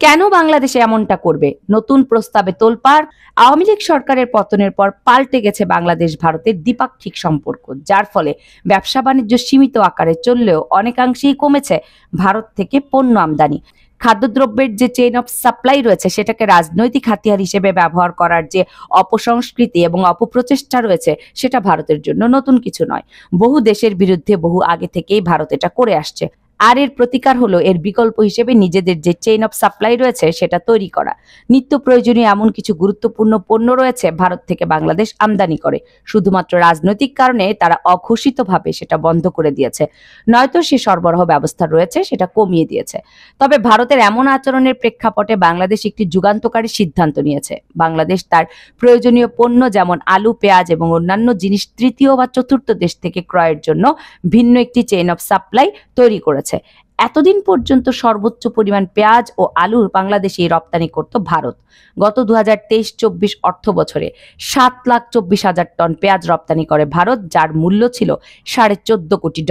কেন বাংলাদেশে এমনটা করবে? নতুন প্রস্তাবে তোলপাড়। আওয়ামী লীগ সরকারের পতনের পর পাল্টে গেছে বাংলাদেশ ভারতের দ্বিপাক্ষিক সম্পর্ক, যার ফলে ব্যবসা বাণিজ্য সীমিত আকারে চললেও অনেকাংশেই কমেছে ভারত থেকে পণ্য আমদানি। খাদ্যদ্রব্যের যে চেইন অফ সাপ্লাই রয়েছে সেটাকে রাজনৈতিক হাতিয়ার হিসেবে ব্যবহার করার যে অপসংস্কৃতি এবং অপপ্রচেষ্টা রয়েছে সেটা ভারতের জন্য নতুন কিছু নয়। বহু দেশের বিরুদ্ধে বহু আগে থেকেই ভারত এটা করে আসছে। আর এর প্রতিকার হলো এর বিকল্প হিসেবে নিজেদের যে চেইন অফ সাপ্লাই রয়েছে সেটা তৈরি করা। নিত্য প্রয়োজনীয় এমন কিছু গুরুত্বপূর্ণ পণ্য রয়েছে ভারত থেকে বাংলাদেশ আমদানি করে, শুধুমাত্র রাজনৈতিক কারণে তারা অঘোষিতভাবে সেটা বন্ধ করে দিয়েছে, নয়তো সে সরবরাহ ব্যবস্থা রয়েছে সেটা কমিয়ে দিয়েছে। তবে ভারতের এমন আচরণের প্রেক্ষাপটে বাংলাদেশ একটি যুগান্তকারী সিদ্ধান্ত নিয়েছে। বাংলাদেশ তার প্রয়োজনীয় পণ্য যেমন আলু, পেঁয়াজ এবং অন্যান্য জিনিস তৃতীয় বা চতুর্থ দেশ থেকে ক্রয়ের জন্য ভিন্ন একটি চেইন অফ সাপ্লাই তৈরি করেছে। এতদিন পর্যন্ত সর্বোচ্চ পরিমাণ পেঁয়াজ ও আলুর বাংলাদেশে রপ্তানি করত ভারত। গত 2023-24 অর্থ বছরে 7,24,000 টন পেঁয়াজ রপ্তানি করে ভারত, যার মূল্য ছিল $14.5 কোটি।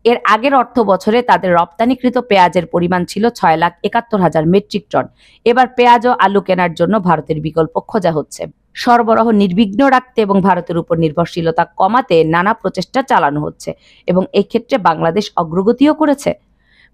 এর আগের অর্থ বছরে তাদের রপ্তানিকৃত পেঁয়াজের পরিমাণ ছিল 6,71,000 মেট্রিক টন। এবার পেঁয়াজ ও আলু কেনার জন্য ভারতের বিকল্প খোঁজা হচ্ছে। সরবরাহ নির্বিঘ্ন রাখতে এবং ভারতের উপর নির্ভরশীলতা কমাতে নানা প্রচেষ্টা চালানো হচ্ছে এবং এক্ষেত্রে বাংলাদেশ অগ্রগতিও করেছে।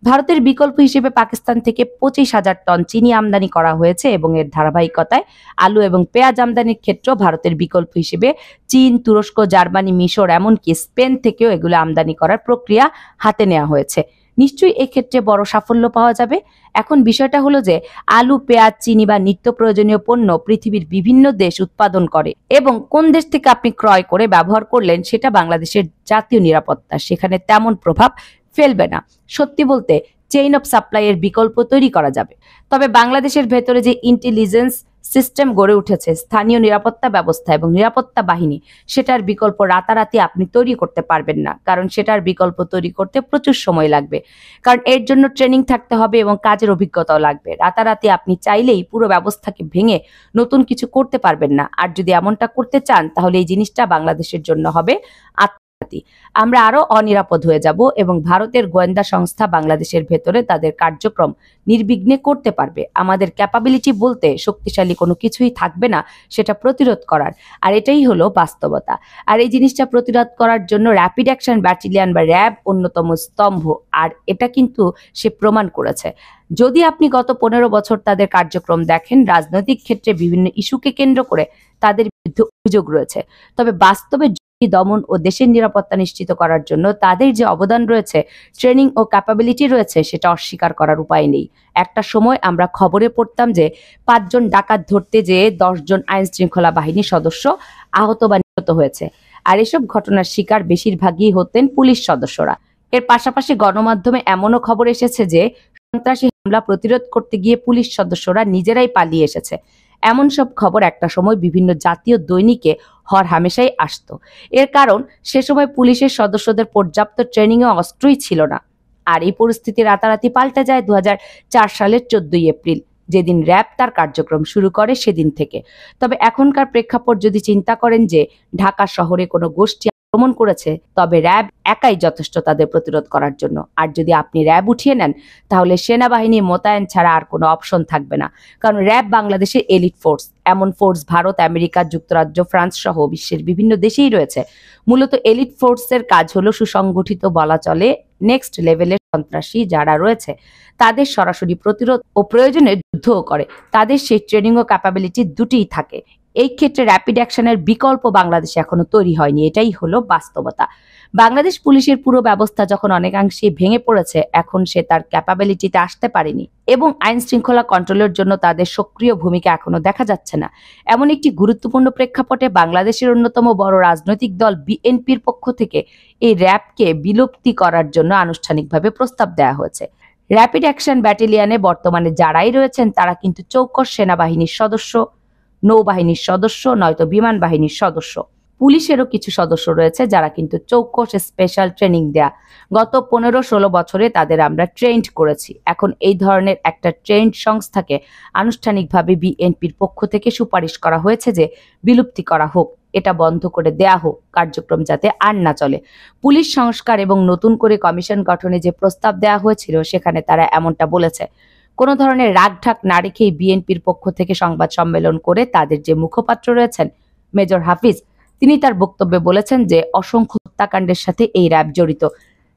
ভারতের বিকল্প হিসেবে পাকিস্তান থেকে 25,000 টন চিনি আমদানি করা হয়েছে এবং এর ধারাবাহিকতায় আলু এবং পেঁয়াজ আমদানির ক্ষেত্রেও ভারতের বিকল্প হিসেবে চীন, তুরস্ক, জার্মানি, মিশর এমনকি স্পেন থেকেও এগুলো আমদানি করার প্রক্রিয়া হাতে নেওয়া হয়েছে। নিশ্চয়ই এক্ষেত্রে বড় সাফল্য পাওয়া যাবে। এখন বিষয়টা হলো যে আলু, পেঁয়াজ, চিনি বা নিত্য প্রয়োজনীয় পণ্য পৃথিবীর বিভিন্ন দেশ উৎপাদন করে এবং কোন দেশ থেকে আপনি ক্রয় করে ব্যবহার করলেন সেটা বাংলাদেশের জাতীয় নিরাপত্তা সেখানে তেমন প্রভাব ফেলবে না। সত্যি বলতে চেইন অফ সাপ্লাই এর বিকল্প তৈরি করা যাবে। তবে বাংলাদেশের ভেতরে যে ইন্টেলিজেন্স সিস্টেম গড়ে উঠেছে, স্থানীয় নিরাপত্তা ব্যবস্থা এবং নিরাপত্তা বাহিনী, সেটার বিকল্প রাতারাতি আপনি তৈরি করতে পারবেন না, কারণ সেটার বিকল্প তৈরি করতে প্রচুর সময় লাগবে। কারণ এর জন্য ট্রেনিং থাকতে হবে এবং কাজের অভিজ্ঞতাও লাগবে। রাতারাতি আপনি চাইলেই পুরো ব্যবস্থাকে ভেঙে নতুন কিছু করতে পারবেন না। আর যদি এমনটা করতে চান তাহলে এই জিনিসটা বাংলাদেশের জন্য হবে আমরা আরো অনিরাপদ হয়ে যাব এবং ভারতের গোয়েন্দা সংস্থা বাংলাদেশের ভেতরে তাদের কার্যক্রম নির্বিঘ্নে করতে পারবে। আমাদের ক্যাপাবিলিটি বলতে শক্তিশালী কোনো কিছুই থাকবে না সেটা প্রতিরোধ করার। আর এটাই হলো বাস্তবতা। আর এই জিনিসটা প্রতিরোধ করার জন্য র্যাপিড অ্যাকশন ব্যাটালিয়ন বা র্যাব অন্যতম স্তম্ভ। আর এটা কিন্তু সে প্রমাণ করেছে। যদি আপনি গত 15 বছর তাদের কার্যক্রম দেখেন, রাজনৈতিক ক্ষেত্রে বিভিন্ন ইস্যুকে কেন্দ্র করে তাদের বিরুদ্ধে অভিযোগ রয়েছে, তবে বাস্তবে দমন ও দেশের নিরাপত্তা নিশ্চিত করার জন্য তাদের যে অবদান রয়েছে, ট্রেনিং ও ক্যাপাবিলিটি রয়েছে, সেটা অস্বীকার করার উপায় নেই। একটা সময় আমরা খবরে পড়তাম যে 5 জন ডাকাত ধরতে যেয়ে 10 জন আইন শৃঙ্খলা বাহিনীর সদস্য আহত বা নিহত হয়েছে। আর এসব ঘটনার শিকার বেশিরভাগই হতেন পুলিশ সদস্যরা। এর পাশাপাশি গণমাধ্যমে এমনও খবর এসেছে যে সন্ত্রাসী হামলা প্রতিরোধ করতে গিয়ে পুলিশ সদস্যরা নিজেরাই পালিয়ে এসেছে। এমন সব খবর একটা সময় বিভিন্ন জাতীয় দৈনিকে হরহামেশাই আসতো। এর কারণ সে সময় পুলিশের সদস্যদের পর্যাপ্ত ট্রেনিং ও অস্ত্রই ছিল না। আর এই পরিস্থিতি রাতারাতি পাল্টে যায় 2004 সালের 14 এপ্রিল, যেদিন র্যাব তার কার্যক্রম শুরু করে সেদিন থেকে। তবে এখনকার প্রেক্ষাপট যদি চিন্তা করেন যে ঢাকা শহরে কোনো গোষ্ঠী আক্রমণ করেছে, তবে র্যাব একাই যথেষ্ট তাদের প্রতিরোধ করার জন্য। আর যদি আপনি র্যাব উঠিয়ে নেন তাহলে সেনাবাহিনী মোতায়েন ছাড়া আর কোনো অপশন থাকবে না। কারণ র্যাব বাংলাদেশের এলিট ফোর্স। এমন ফোর্স ভারত, আমেরিকা, যুক্তরাজ্য, ফ্রান্স সহ বিশ্বের বিভিন্ন দেশেই রয়েছে। মূলত এলিট ফোর্সের কাজ হলো সুসংগঠিত, বলা চলে নেক্সট লেভেলের সন্ত্রাসী যারা রয়েছে তাদের সরাসরি প্রতিরোধ ও প্রয়োজনে যুদ্ধও করে। তাদের সেই ট্রেনিং ও ক্যাপাবিলিটি দুটিই থাকে। এই ক্ষেত্রে র্যাপিড অ্যাকশনের বিকল্প বাংলাদেশে এখনো তৈরি হয়নি, এটাই হলো বাস্তবতা। বাংলাদেশ পুলিশের পুরো ব্যবস্থা যখন অনেকাংশেই ভেঙে পড়েছে, এখন সে তার ক্যাপাবিলিটিতে আসতে পারেনি এবং আইন শৃঙ্খলা কন্ট্রোলের জন্য তাদের সক্রিয় ভূমিকা এখনো দেখা যাচ্ছে না। এমন একটি গুরুত্বপূর্ণ প্রেক্ষাপটে বাংলাদেশের অন্যতম বড় রাজনৈতিক দল বিএনপির পক্ষ থেকে এই র্যাবকে বিলুপ্তি করার জন্য আনুষ্ঠানিকভাবে প্রস্তাব দেওয়া হয়েছে। র্যাপিড অ্যাকশন ব্যাটালিয়নে বর্তমানে যারাই রয়েছেন তারা কিন্তু চৌকস সেনাবাহিনীর সদস্য, নৌবাহিনীর সদস্য, নয়তো বিমান বাহিনীর সদস্য। পুলিশেরও কিছু সদস্য রয়েছে যারা কিন্তু চৌকস স্পেশাল ট্রেনিং দেয়া। গত 15-16 বছরে তাদের আমরা ট্রেন্ড করেছি। এখন এই ধরনের একটা ট্রেন্ড সংস্থাকে আনুষ্ঠানিকভাবে বিএনপির পক্ষ থেকে সুপারিশ করা হয়েছে যে বিলুপ্তি করা হোক, এটা বন্ধ করে দেয়া হোক, কার্যক্রম যাতে আর না চলে। পুলিশ সংস্কার এবং নতুন করে কমিশন গঠনে যে প্রস্তাব দেওয়া হয়েছিল সেখানে তারা এমনটা বলেছে। কোনো ধরনের রাগঢাক না রেখেই বিএনপির পক্ষ থেকে সংবাদ সম্মেলন করে তাদের যে মুখপাত্র রয়েছেন মেজর হাফিজ, তিনি তার বক্তব্যে বলেছেন যে অসংখ্য হত্যাকাণ্ডের সাথে এই র্যাব জড়িত,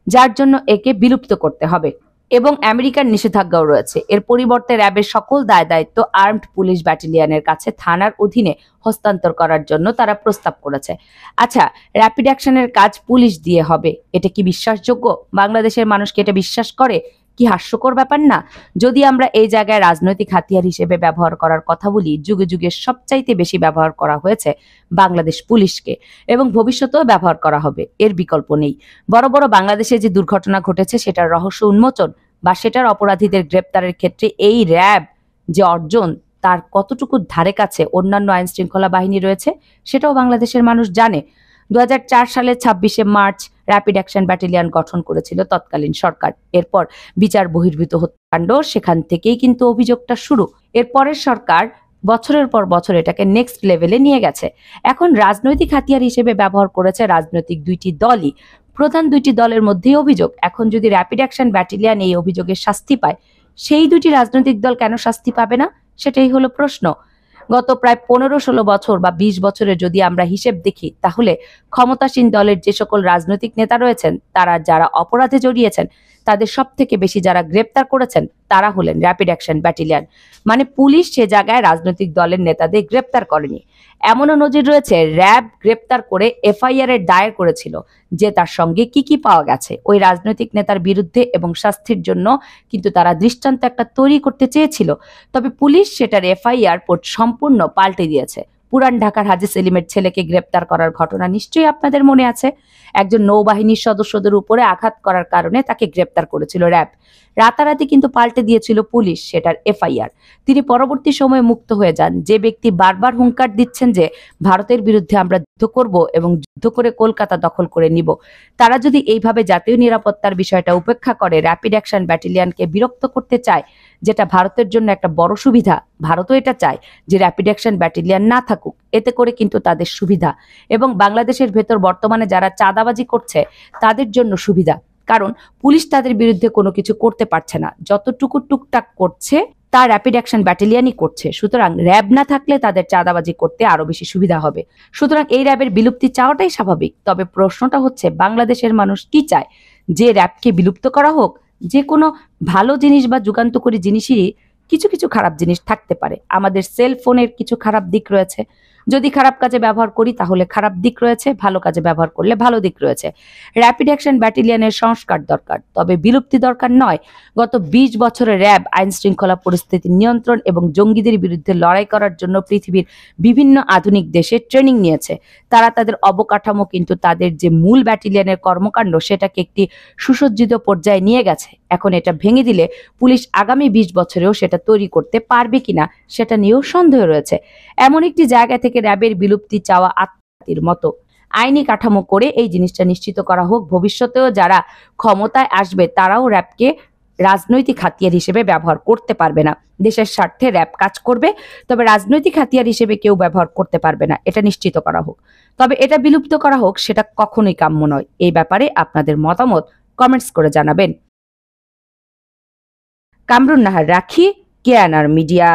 যার জন্য একে বিলুপ্ত করতে হবে এবং আমেরিকার নিষেধাজ্ঞাও রয়েছে। এর পরিবর্তে র্যাবের সকল দায় দায়িত্ব আর্মড পুলিশ ব্যাটালিয়নের কাছে থানার অধীনে হস্তান্তর করার জন্য তারা প্রস্তাব করেছে। আচ্ছা, র্যাপিড অ্যাকশনের কাজ পুলিশ দিয়ে হবে, এটা কি বিশ্বাসযোগ্য? বাংলাদেশের মানুষ কি এটা বিশ্বাস করে? কি হাস্যকর ব্যাপার না? যদি আমরা এই জায়গায় রাজনৈতিক হাতিয়ার হিসেবে ব্যবহার করার কথা বলি, যুগে যুগে সবচাইতে বেশি ব্যবহার করা হয়েছে বাংলাদেশ পুলিশকে এবং ভবিষ্যতেও ব্যবহার করা হবে, এর বিকল্প নেই। বড় বড় বাংলাদেশে যে দুর্ঘটনা ঘটেছে সেটার রহস্য উন্মোচন বা সেটার অপরাধীদের গ্রেপ্তারের ক্ষেত্রে এই র্যাব যে অর্জন, তার কতটুকু ধারে কাছে অন্যান্য আইন শৃঙ্খলা বাহিনী রয়েছে সেটাও বাংলাদেশের মানুষ জানে। 2004 সালের 26শে মার্চ র্যাপিড অ্যাকশন ব্যাটালিয়ন গঠন করেছিল তৎকালীন সরকার। এরপর বিচার বহির্ভূত হত্যাকাণ্ড, সেখান থেকেই কিন্তু অভিযোগটা শুরু। এরপরের সরকার বছরের পর বছর এটাকে নেক্সট লেভেলে নিয়ে গেছে। এখন রাজনৈতিক হাতিয়ার হিসেবে ব্যবহার করেছে রাজনৈতিক দুইটি দলই। প্রধান দুইটি দলের মধ্যেই অভিযোগ। এখন যদি র্যাপিড অ্যাকশন ব্যাটালিয়ন এই অভিযোগের শাস্তি পায়, সেই দুটি রাজনৈতিক দল কেন শাস্তি পাবে না? সেটাই হলো প্রশ্ন। গত প্রায় 15-16 বছর বা 20 বছরের যদি আমরা হিসেব দেখি, তাহলে ক্ষমতাসীন দলের যে সকল রাজনৈতিক নেতা রয়েছেন, তারা যারা অপরাধে জড়িয়েছেন, তাদের সব থেকে বেশি যারা গ্রেপ্তার করেছেন তারা হলেন র্যাপিড অ্যাকশন ব্যাটালিয়ন। মানে পুলিশ সে জায়গায় রাজনৈতিক দলের নেতাদের গ্রেপ্তার করেনি। এমনও নজির রয়েছে, র্যাব গ্রেপ্তার করে এফআইআর এর দায়ের করেছিল যে তার সঙ্গে কি কি পাওয়া গেছে ওই রাজনৈতিক নেতার বিরুদ্ধে এবং শাস্তির জন্য, কিন্তু তারা দৃষ্টান্ত একটা তৈরি করতে চেয়েছিল। তবে পুলিশ সেটার এফআইআর সম্পূর্ণ পাল্টে দিয়েছে। পুরান ঢাকার হাজী সেলিমের ছেলেকে গ্রেপ্তার করার ঘটনা নিশ্চয়ই আপনাদের মনে আছে। একজন নৌবাহিনীর সদস্যদের উপরে আঘাত করার কারণে তাকে গ্রেপ্তার করেছিল র্যাব। রাতারাতি কিন্তু পাল্টে দিয়েছিল পুলিশ সেটার এফআইআর। তিনি পরবর্তী সময়ে মুক্ত হয়ে যান। যে ব্যক্তি বারবার হুঙ্কার দিচ্ছেন যে ভারতের বিরুদ্ধে আমরা যুদ্ধ করব এবং যুদ্ধ করে কলকাতা দখল করে নিব, তারা যদি এইভাবে জাতীয় নিরাপত্তার বিষয়টা উপেক্ষা করে র্যাপিড অ্যাকশন ব্যাটালিয়নকে বিরক্ত করতে চায়, যেটা ভারতের জন্য একটা বড় সুবিধা, ভারতও এটা চায় যে র্যাপিড অ্যাকশন ব্যাটালিয়ন না থাকুক, এতে করে কিন্তু তাদের সুবিধা এবং বাংলাদেশের ভেতর বর্তমানে যারা চাঁদাবাজি করছে তাদের জন্য সুবিধা। কারণ পুলিশ তাদের বিরুদ্ধে কোনো কিছু করতে পারছে না, যতটুকু টুকটাক করছে তা র্যাপিড অ্যাকশন ব্যাটালিয়নই করছে। সুতরাং র্যাব না থাকলে তাদের চাঁদাবাজি করতে আরো বেশি সুবিধা হবে। সুতরাং এই র্যাবের বিলুপ্তি চাওয়াটাই স্বাভাবিক। তবে প্রশ্নটা হচ্ছে, বাংলাদেশের মানুষ কি চায়? যে র্যাবকে বিলুপ্ত করা হোক? যে কোনো ভালো জিনিস বা যুগান্তকারী জিনিসেরই কিছু কিছু খারাপ জিনিস থাকতে পারে। আমাদের সেল ফোনের কিছু খারাপ দিক রয়েছে, যদি খারাপ কাজে ব্যবহার করি তাহলে খারাপ দিক রয়েছে, ভালো কাজে ব্যবহার করলে ভালো দিক রয়েছে। র্যাপিড অ্যাকশন ব্যাটালিয়নের সংস্কার দরকার, তবে বিলুপ্তি দরকার নয়। গত 20 বছরে র্যাব আইন শৃঙ্খলা পরিস্থিতি নিয়ন্ত্রণ এবং জঙ্গিদের বিরুদ্ধে লড়াই করার জন্য পৃথিবীর বিভিন্ন আধুনিক দেশে ট্রেনিং নিয়েছে। তারা তাদের অবকাঠামো কিন্তু তাদের যে মূল ব্যাটালিয়নের কর্মকাণ্ড সেটাকে একটি সুসজ্জিত পর্যায়ে নিয়ে গেছে। এখন এটা ভেঙে দিলে পুলিশ আগামী 20 বছরেও সেটা তৈরি করতে পারবে কিনা সেটা নিয়েও সন্দেহ রয়েছে। এমন একটি জায়গা থেকে র্যাবের বিলুপ্তি চাওয়া আত্মঘাতীর মতো। আইনি কাঠামো করে এই জিনিসটা নিশ্চিত করা হোক, ভবিষ্যতেও যারা ক্ষমতায় আসবে তারাও র্যাবকে রাজনৈতিক হাতিয়ার হিসেবে ব্যবহার করতে পারবে না। দেশের স্বার্থে র্যাব কাজ করবে, তবে রাজনৈতিক হাতিয়ার হিসেবে কেউ ব্যবহার করতে পারবে না, এটা নিশ্চিত করা হোক। তবে এটা বিলুপ্ত করা হোক সেটা কখনোই কাম্য নয়। এই ব্যাপারে আপনাদের মতামত কমেন্টস করে জানাবেন। কামরুন নাহার রাখি, কেএনআর মিডিয়া।